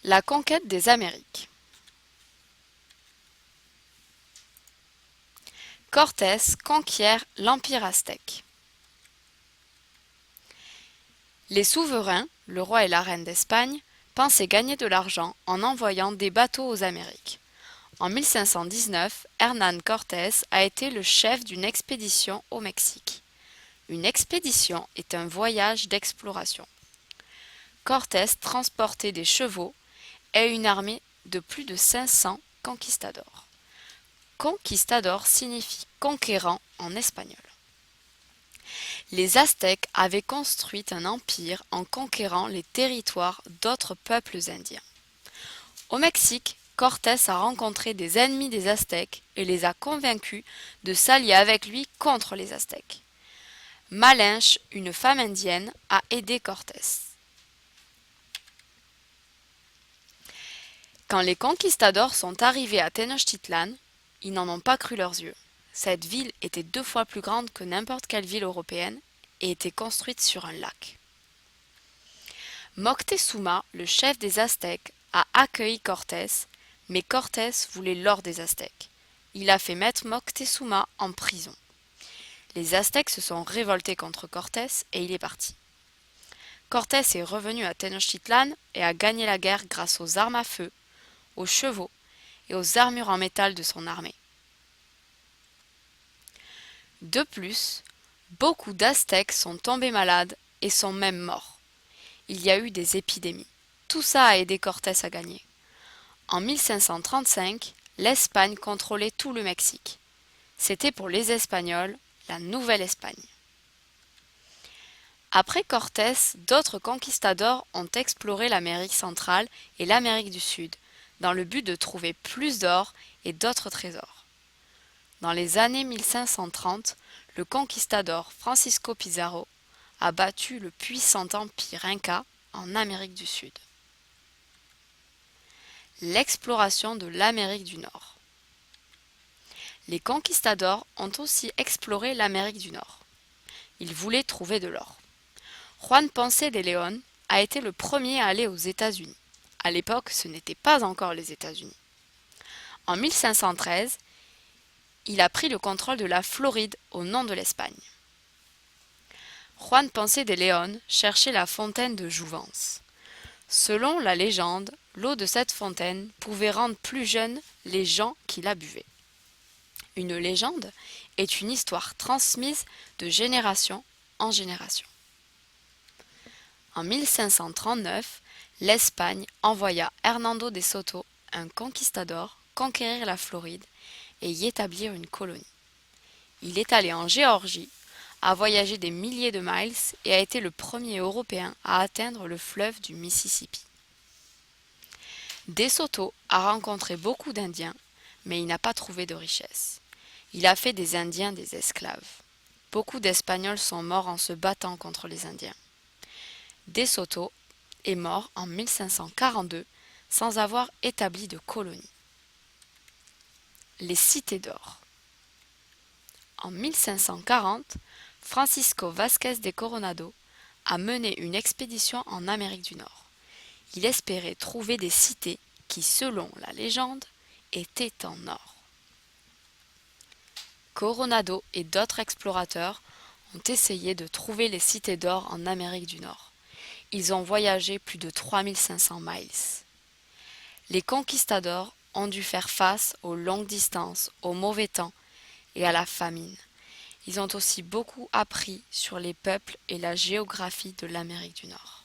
La conquête des Amériques. Cortés conquiert l'Empire aztèque. Les souverains, le roi et la reine d'Espagne, pensaient gagner de l'argent en envoyant des bateaux aux Amériques. En 1519, Hernán Cortés a été le chef d'une expédition au Mexique. Une expédition est un voyage d'exploration. Cortés transportait des chevaux et une armée de plus de 500 conquistadors. Conquistador signifie conquérant en espagnol. Les Aztèques avaient construit un empire en conquérant les territoires d'autres peuples indiens. Au Mexique, Cortés a rencontré des ennemis des Aztèques et les a convaincus de s'allier avec lui contre les Aztèques. Malinche, une femme indienne, a aidé Cortés. Quand les conquistadors sont arrivés à Tenochtitlan, ils n'en ont pas cru leurs yeux. Cette ville était 2 fois plus grande que n'importe quelle ville européenne et était construite sur un lac. Moctezuma, le chef des Aztèques, a accueilli Cortés, mais Cortés voulait l'or des Aztèques. Il a fait mettre Moctezuma en prison. Les Aztèques se sont révoltés contre Cortés et il est parti. Cortés est revenu à Tenochtitlan et a gagné la guerre grâce aux armes à feu, aux chevaux et aux armures en métal de son armée. De plus, beaucoup d'Aztèques sont tombés malades et sont même morts. Il y a eu des épidémies. Tout ça a aidé Cortés à gagner. En 1535, l'Espagne contrôlait tout le Mexique. C'était pour les Espagnols la Nouvelle-Espagne. Après Cortés, d'autres conquistadors ont exploré l'Amérique centrale et l'Amérique du Sud, dans le but de trouver plus d'or et d'autres trésors. Dans les années 1530, le conquistador Francisco Pizarro a battu le puissant empire Inca en Amérique du Sud. L'exploration de l'Amérique du Nord. Les conquistadors ont aussi exploré l'Amérique du Nord. Ils voulaient trouver de l'or. Juan Ponce de León a été le premier à aller aux États-Unis. À l'époque, ce n'était pas encore les États-Unis. En 1513, il a pris le contrôle de la Floride au nom de l'Espagne. Juan Ponce de León cherchait la fontaine de Jouvence. Selon la légende, l'eau de cette fontaine pouvait rendre plus jeunes les gens qui la buvaient. Une légende est une histoire transmise de génération en génération. En 1539, l'Espagne envoya Hernando de Soto, un conquistador, conquérir la Floride et y établir une colonie. Il est allé en Géorgie, a voyagé des milliers de miles et a été le premier Européen à atteindre le fleuve du Mississippi. De Soto a rencontré beaucoup d'Indiens, mais il n'a pas trouvé de richesse. Il a fait des Indiens des esclaves. Beaucoup d'Espagnols sont morts en se battant contre les Indiens. De Soto est mort en 1542 sans avoir établi de colonie. Les cités d'or. En 1540, Francisco Vázquez de Coronado a mené une expédition en Amérique du Nord. Il espérait trouver des cités qui, selon la légende, étaient en or. Coronado et d'autres explorateurs ont essayé de trouver les cités d'or en Amérique du Nord. Ils ont voyagé plus de 3500 miles. Les conquistadors ont dû faire face aux longues distances, au mauvais temps et à la famine. Ils ont aussi beaucoup appris sur les peuples et la géographie de l'Amérique du Nord.